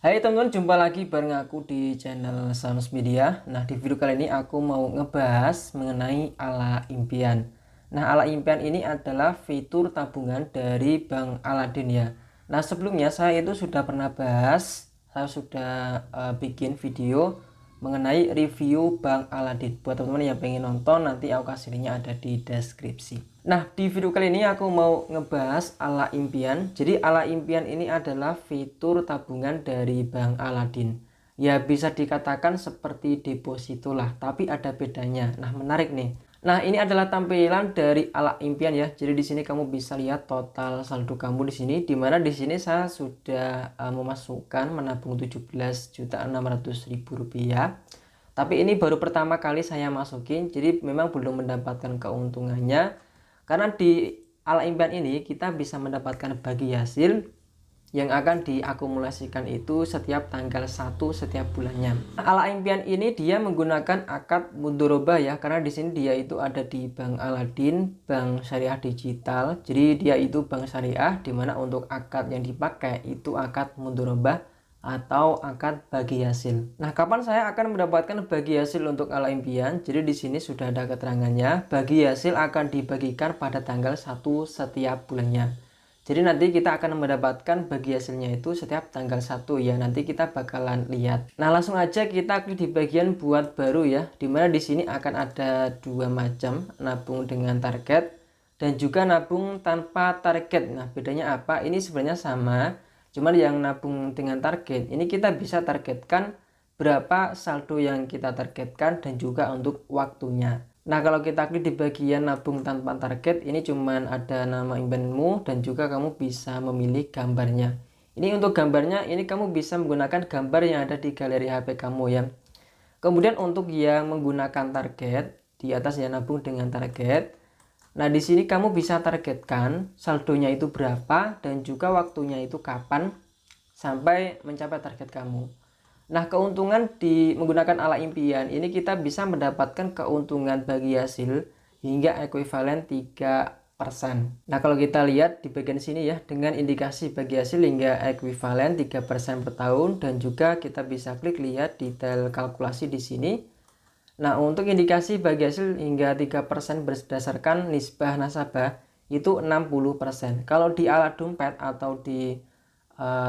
Hai teman-teman, jumpa lagi bareng aku di channel Sanus Media. Nah, di video kali ini aku mau ngebahas mengenai ala impian. Nah, ala impian ini adalah fitur tabungan dari Bank Aladin ya. Nah, sebelumnya saya itu sudah pernah bahas, saya sudah bikin video mengenai review Bank Aladin. Buat teman-teman yang pengen nonton, nanti aku kasih linknya ada di deskripsi. Nah, di video kali ini aku mau ngebahas ala impian. Jadi ala impian ini adalah fitur tabungan dari Bank Aladin. Ya, bisa dikatakan seperti deposito lah, tapi ada bedanya. Nah, menarik nih. Nah, ini adalah tampilan dari ala impian ya. Jadi di sini kamu bisa lihat total saldo kamu di sini, di mana di sini saya sudah memasukkan menabung 17.600.000 rupiah. Tapi ini baru pertama kali saya masukin, jadi memang belum mendapatkan keuntungannya. Karena di ala impian ini kita bisa mendapatkan bagi hasil yang akan diakumulasikan itu setiap tanggal 1 setiap bulannya. Ala impian ini dia menggunakan akad mudharabah ya, karena di sini dia itu ada di Bank Aladin, Bank Syariah Digital. Jadi dia itu bank syariah, dimana untuk akad yang dipakai itu akad mudharabah atau akad bagi hasil. Nah, kapan saya akan mendapatkan bagi hasil untuk ala impian? Jadi di sini sudah ada keterangannya, bagi hasil akan dibagikan pada tanggal 1 setiap bulannya. Jadi nanti kita akan mendapatkan bagi hasilnya itu setiap tanggal 1 ya. Nanti kita bakalan lihat. Nah, langsung aja kita klik di bagian buat baru ya. Dimana di sini akan ada dua macam, nabung dengan target dan juga nabung tanpa target. Nah, bedanya apa? Ini sebenarnya sama. Cuman yang nabung dengan target ini kita bisa targetkan berapa saldo yang kita targetkan dan juga untuk waktunya. Nah, kalau kita klik di bagian nabung tanpa target, ini cuman ada nama impianmu dan juga kamu bisa memilih gambarnya. Ini untuk gambarnya, ini kamu bisa menggunakan gambar yang ada di galeri HP kamu ya. Kemudian untuk yang menggunakan target, di atas ya nabung dengan target. Nah, di sini kamu bisa targetkan saldonya itu berapa dan juga waktunya itu kapan sampai mencapai target kamu. Nah, keuntungan di menggunakan ala impian ini kita bisa mendapatkan keuntungan bagi hasil hingga ekuivalen 3%. Nah, kalau kita lihat di bagian sini ya, dengan indikasi bagi hasil hingga ekuivalen 3% per tahun, dan juga kita bisa klik lihat detail kalkulasi di sini. Nah, untuk indikasi bagi hasil hingga 3% berdasarkan nisbah nasabah itu 60%. Kalau di ala dompet atau di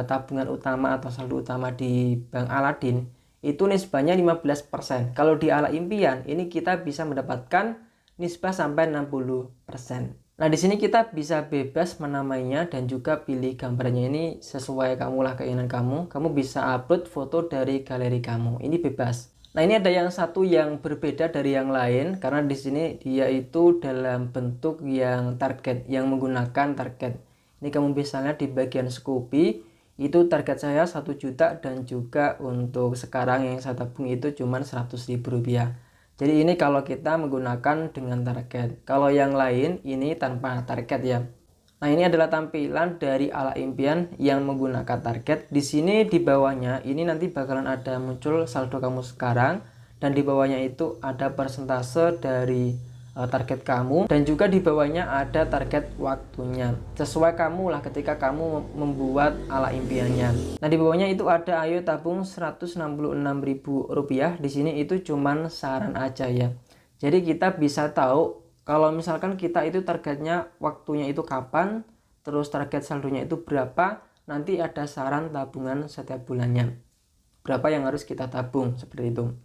tabungan utama atau saldo utama di Bank Aladin itu nisbahnya 15%. Kalau di ala impian ini kita bisa mendapatkan nisbah sampai 60%. Nah, di sini kita bisa bebas menamainya dan juga pilih gambarnya ini sesuai kamulah keinginan kamu. Kamu bisa upload foto dari galeri kamu. Ini bebas. Nah, ini ada yang satu yang berbeda dari yang lain karena di sini dia itu dalam bentuk yang target, yang menggunakan target. Ini kamu bisa lihat di bagian Shopee itu target saya 1 juta dan juga untuk sekarang yang saya tabung itu cuma 100.000 rupiah. Jadi ini kalau kita menggunakan dengan target. Kalau yang lain ini tanpa target ya. Nah, ini adalah tampilan dari ala impian yang menggunakan target. Di sini di bawahnya ini nanti bakalan ada muncul saldo kamu sekarang, dan di bawahnya itu ada persentase dari target kamu, dan juga di bawahnya ada target waktunya. Sesuai kamu lah ketika kamu membuat ala impiannya. Nah, di bawahnya itu ada ayo tabung 166.000 rupiah. Di sini itu cuman saran aja ya. Jadi kita bisa tahu kalau misalkan kita itu targetnya waktunya itu kapan, terus target saldonya itu berapa, nanti ada saran tabungan setiap bulannya. Berapa yang harus kita tabung, seperti itu.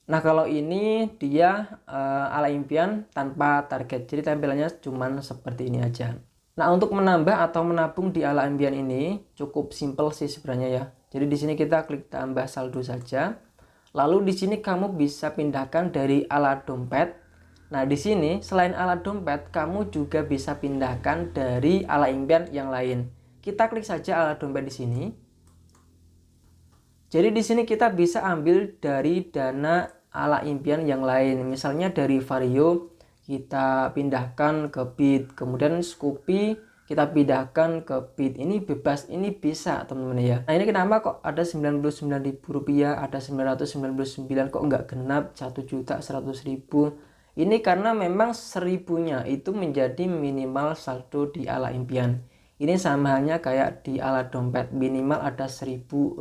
Nah, kalau ini dia ala impian tanpa target. Jadi tampilannya cuman seperti ini aja. Nah, untuk menambah atau menabung di ala impian ini cukup simple sih sebenarnya ya. Jadi di sini kita klik tambah saldo saja. Lalu di sini kamu bisa pindahkan dari ala dompet. Nah, di sini selain ala dompet, kamu juga bisa pindahkan dari ala impian yang lain. Kita klik saja ala dompet di sini. Jadi di sini kita bisa ambil dari dana ala impian yang lain. Misalnya dari Vario kita pindahkan ke Bit, kemudian Shopee kita pindahkan ke Bit. Ini bebas, ini bisa teman-teman ya. Nah, ini kenapa kok ada 99.000 rupiah, ada 999, kok nggak genap 1.100.000? Ini karena memang 1000-nya itu menjadi minimal saldo di ala impian. Ini sama halnya kayak di ala dompet, minimal ada Rp1.000.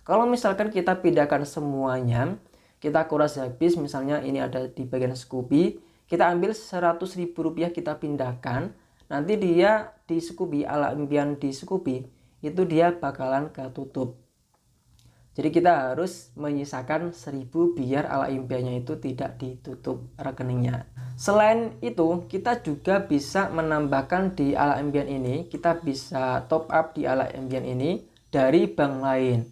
Kalau misalkan kita pindahkan semuanya, kita kuras habis, misalnya ini ada di bagian Scoopy, kita ambil Rp100.000 kita pindahkan, nanti dia di Scoopy, ala impian di Scoopy itu dia bakalan ketutup. Jadi kita harus menyisakan 1.000 biar ala impiannya itu tidak ditutup rekeningnya. Selain itu, kita juga bisa menambahkan di ala impian ini, kita bisa top up di ala impian ini dari bank lain.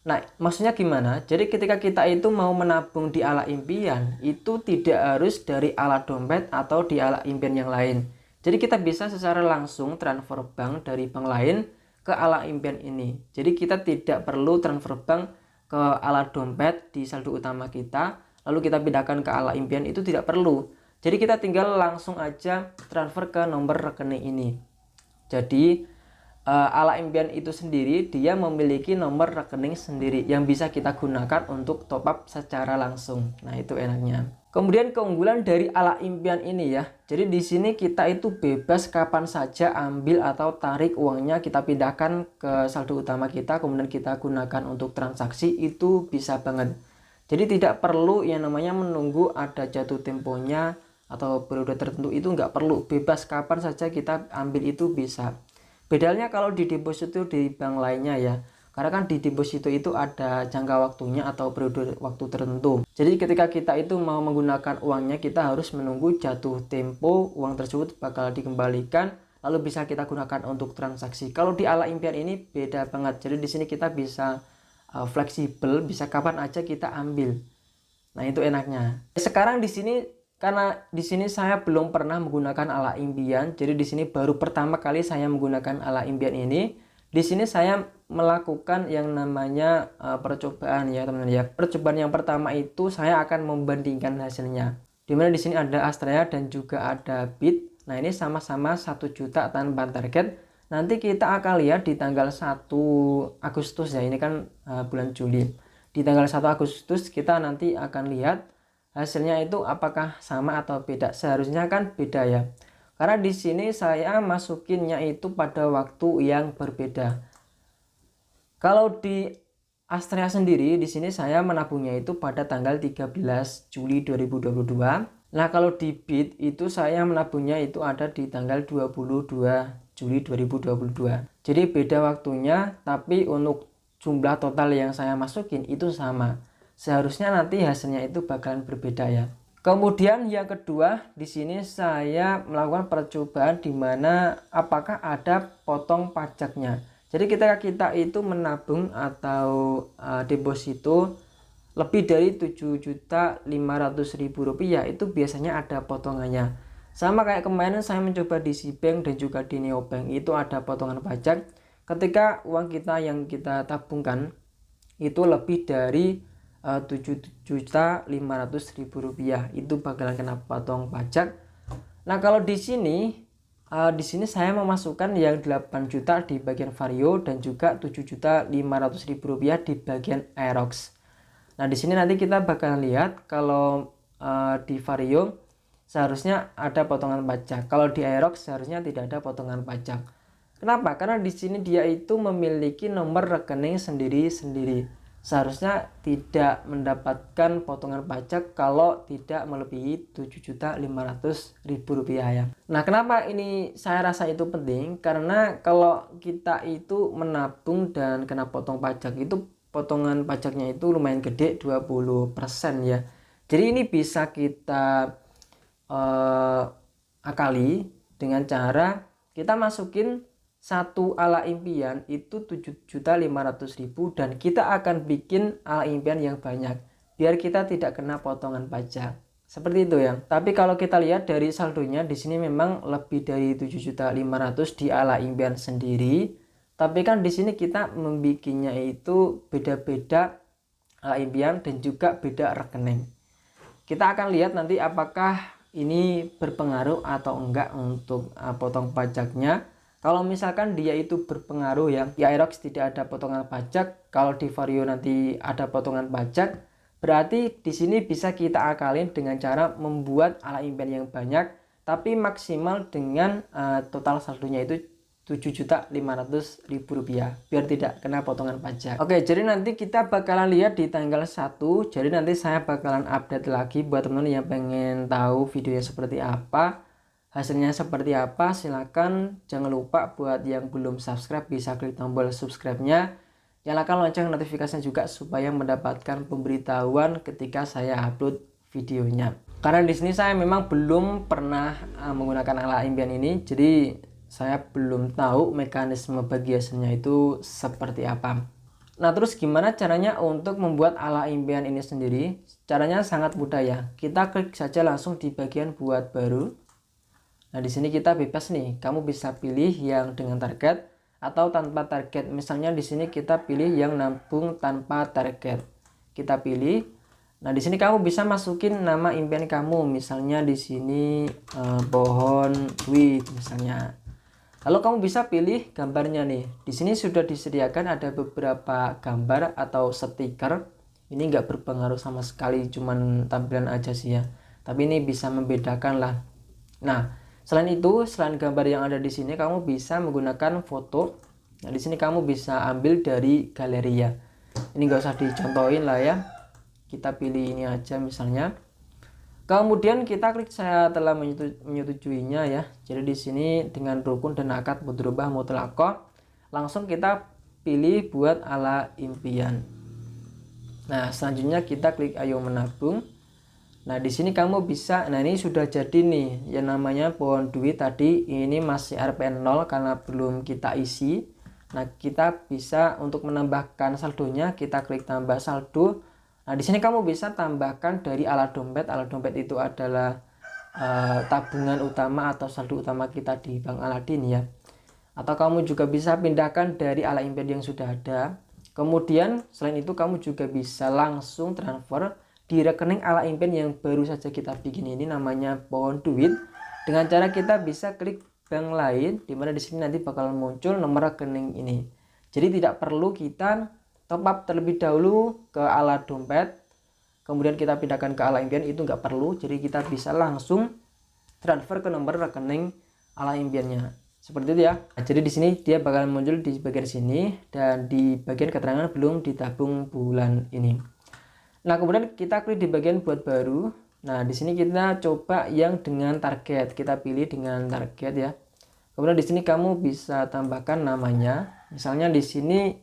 Nah, maksudnya gimana? Jadi ketika kita itu mau menabung di ala impian, itu tidak harus dari ala dompet atau di ala impian yang lain. Jadi kita bisa secara langsung transfer bank dari bank lain ke ala impian ini. Jadi kita tidak perlu transfer bank ke ala dompet di saldo utama kita, lalu kita pindahkan ke ala impian, itu tidak perlu. Jadi kita tinggal langsung aja transfer ke nomor rekening ini. Jadi ala impian itu sendiri dia memiliki nomor rekening sendiri yang bisa kita gunakan untuk top up secara langsung. Nah, itu enaknya. Kemudian keunggulan dari ala impian ini ya. Jadi di sini kita itu bebas kapan saja ambil atau tarik uangnya, kita pindahkan ke saldo utama kita, kemudian kita gunakan untuk transaksi, itu bisa banget. Jadi tidak perlu yang namanya menunggu ada jatuh temponya atau periode tertentu, itu nggak perlu, bebas kapan saja kita ambil itu bisa. Bedanya kalau di deposito di bank lainnya ya. Karena kan di deposito itu ada jangka waktunya atau periode waktu tertentu. Jadi ketika kita itu mau menggunakan uangnya, kita harus menunggu jatuh tempo uang tersebut bakal dikembalikan, lalu bisa kita gunakan untuk transaksi. Kalau di ala impian ini beda banget. Jadi di sini kita bisa fleksibel, bisa kapan aja kita ambil. Nah, itu enaknya. Sekarang di sini karena di sini saya belum pernah menggunakan ala impian, jadi di sini baru pertama kali saya menggunakan ala impian ini. Di sini saya melakukan yang namanya percobaan ya teman-teman ya. Percobaan yang pertama itu saya akan membandingkan hasilnya. Dimana di sini ada Astrea dan juga ada Bit. Nah, ini sama-sama 1 juta tanpa target. Nanti kita akan lihat di tanggal 1 Agustus ya. Ini kan bulan Juli. Di tanggal 1 Agustus kita nanti akan lihat hasilnya itu apakah sama atau beda. Seharusnya kan beda ya. Karena di sini saya masukinnya itu pada waktu yang berbeda. Kalau di Astrea sendiri, di sini saya menabungnya itu pada tanggal 13 Juli 2022. Nah, kalau di Bit itu saya menabungnya itu ada di tanggal 22 Juli 2022. Jadi beda waktunya, tapi untuk jumlah total yang saya masukin itu sama. Seharusnya nanti hasilnya itu bakalan berbeda ya. Kemudian yang kedua, di sini saya melakukan percobaan di mana apakah ada potong pajaknya. Jadi ketika kita itu menabung atau deposito lebih dari Rp7.500.000 itu biasanya ada potongannya. Sama kayak kemarin saya mencoba di Sibank dan juga di Neobank, itu ada potongan pajak ketika uang kita yang kita tabungkan itu lebih dari Rp7.500.000, itu bakalan kena potong pajak. Nah, kalau di sini saya memasukkan yang 8 juta di bagian Vario dan juga Rp7.500.000 di bagian Aerox. Nah, di sini nanti kita bakalan lihat kalau di Vario seharusnya ada potongan pajak. Kalau di Aerox seharusnya tidak ada potongan pajak. Kenapa? Karena di sini dia itu memiliki nomor rekening sendiri-sendiri. Seharusnya tidak mendapatkan potongan pajak kalau tidak melebihi Rp7.500.000 ya. Nah, kenapa ini saya rasa itu penting? Karena kalau kita itu menabung dan kena potong pajak itu, potongan pajaknya itu lumayan gede, 20% ya. Jadi ini bisa kita akali dengan cara kita masukin satu ala impian itu Rp7.500.000 dan kita akan bikin ala impian yang banyak biar kita tidak kena potongan pajak. Seperti itu ya. Tapi kalau kita lihat dari saldonya di sini memang lebih dari Rp7.500.000 di ala impian sendiri. Tapi kan di sini kita membikinnya itu beda-beda ala impian dan juga beda rekening. Kita akan lihat nanti apakah ini berpengaruh atau enggak untuk potong pajaknya. Kalau misalkan dia itu berpengaruh ya, di Aerox tidak ada potongan pajak, kalau di Vario nanti ada potongan pajak, berarti di sini bisa kita akalin dengan cara membuat ala impian yang banyak, tapi maksimal dengan total saldonya itu 7.500.000 rupiah biar tidak kena potongan pajak. Oke, jadi nanti kita bakalan lihat di tanggal 1. Jadi nanti saya bakalan update lagi buat teman-teman yang pengen tahu videonya seperti apa, hasilnya seperti apa. Silahkan jangan lupa buat yang belum subscribe bisa klik tombol subscribe-nya, nyalakan lonceng notifikasinya juga supaya mendapatkan pemberitahuan ketika saya upload videonya. Karena di sini saya memang belum pernah menggunakan ala impian ini, jadi saya belum tahu mekanisme bagi hasilnya itu seperti apa. Nah, terus gimana caranya untuk membuat ala impian ini sendiri? Caranya sangat mudah ya. Kita klik saja langsung di bagian buat baru. Nah, di sini kita bebas nih. Kamu bisa pilih yang dengan target atau tanpa target. Misalnya di sini kita pilih yang nabung tanpa target. Kita pilih. Nah, di sini kamu bisa masukin nama impian kamu. Misalnya di sini pohon duit misalnya. Lalu kamu bisa pilih gambarnya nih. Di sini sudah disediakan ada beberapa gambar atau stiker. Ini nggak berpengaruh sama sekali, cuman tampilan aja sih ya. Tapi ini bisa membedakan lah. Nah, selain itu, selain gambar yang ada di sini, kamu bisa menggunakan foto. Nah, di sini kamu bisa ambil dari galeri ya. Ini nggak usah dicontohin lah ya. Kita pilih ini aja misalnya. Kemudian kita klik saya telah menyetujuinya ya. Jadi di sini dengan rukun dan akad mudharabah mutlaqah, langsung kita pilih buat ala impian. Nah, selanjutnya kita klik ayo menabung. Nah, di sini kamu bisa, nah ini sudah jadi nih yang namanya pohon duit tadi, ini masih RPN 0 karena belum kita isi. Nah, kita bisa untuk menambahkan saldonya, kita klik tambah saldo. Nah, di sini kamu bisa tambahkan dari ala dompet. Ala dompet itu adalah tabungan utama atau saldo utama kita di Bank Aladin ya. Atau kamu juga bisa pindahkan dari ala impian yang sudah ada. Kemudian selain itu kamu juga bisa langsung transfer di rekening ala impian yang baru saja kita bikin ini, namanya pohon duit. Dengan cara kita bisa klik bank lain, dimana di sini nanti bakal muncul nomor rekening ini. Jadi tidak perlu kita top up terlebih dahulu ke ala dompet, kemudian kita pindahkan ke ala impian, itu nggak perlu. Jadi kita bisa langsung transfer ke nomor rekening ala impiannya seperti itu ya. Nah, jadi di sini dia bakal muncul di bagian sini dan di bagian keterangan belum ditabung bulan ini. Nah, kemudian kita klik di bagian buat baru. Nah, di sini kita coba yang dengan target, kita pilih dengan target ya. Kemudian di sini kamu bisa tambahkan namanya. Misalnya di sini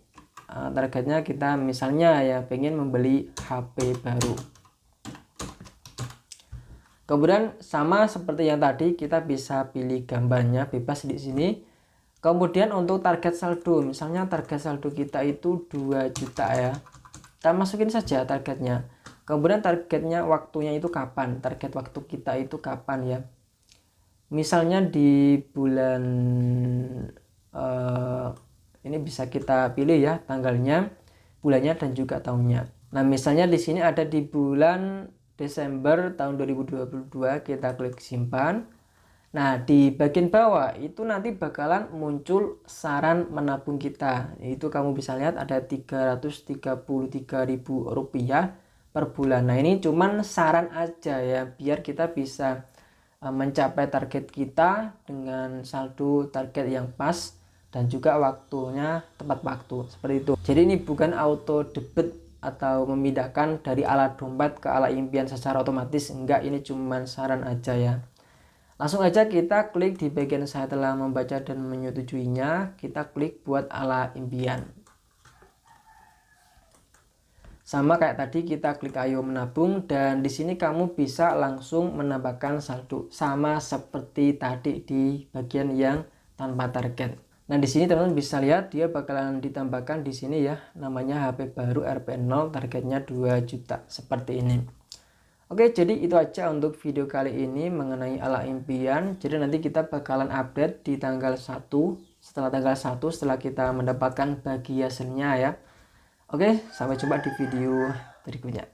targetnya kita misalnya ya pengen membeli HP baru. Kemudian sama seperti yang tadi, kita bisa pilih gambarnya bebas di sini. Kemudian untuk target saldo, misalnya target saldo kita itu 2 juta ya. Kita masukin saja targetnya. Kemudian targetnya waktunya itu kapan? Target waktu kita itu kapan ya? Misalnya di bulan ini bisa kita pilih ya tanggalnya, bulannya dan juga tahunnya. Nah, misalnya di sini ada di bulan Desember tahun 2022, kita klik simpan. Nah, di bagian bawah itu nanti bakalan muncul saran menabung kita. Itu kamu bisa lihat ada Rp333.000 per bulan. Nah, ini cuman saran aja ya, biar kita bisa mencapai target kita dengan saldo target yang pas dan juga waktunya tepat waktu seperti itu. Jadi ini bukan auto debit atau memindahkan dari ala dompet ke ala impian secara otomatis, enggak, ini cuman saran aja ya. Langsung aja kita klik di bagian saya telah membaca dan menyetujuinya, kita klik buat ala impian. Sama kayak tadi, kita klik ayo menabung dan di sini kamu bisa langsung menambahkan saldo sama seperti tadi di bagian yang tanpa target. Nah, di sini teman-teman bisa lihat dia bakalan ditambahkan di sini ya, namanya HP baru RP0, targetnya 2 juta seperti ini. Oke, jadi itu aja untuk video kali ini mengenai ala impian. Jadi nanti kita bakalan update di tanggal 1, setelah tanggal 1 setelah kita mendapatkan bagi hasilnya ya. Oke, sampai jumpa di video berikutnya.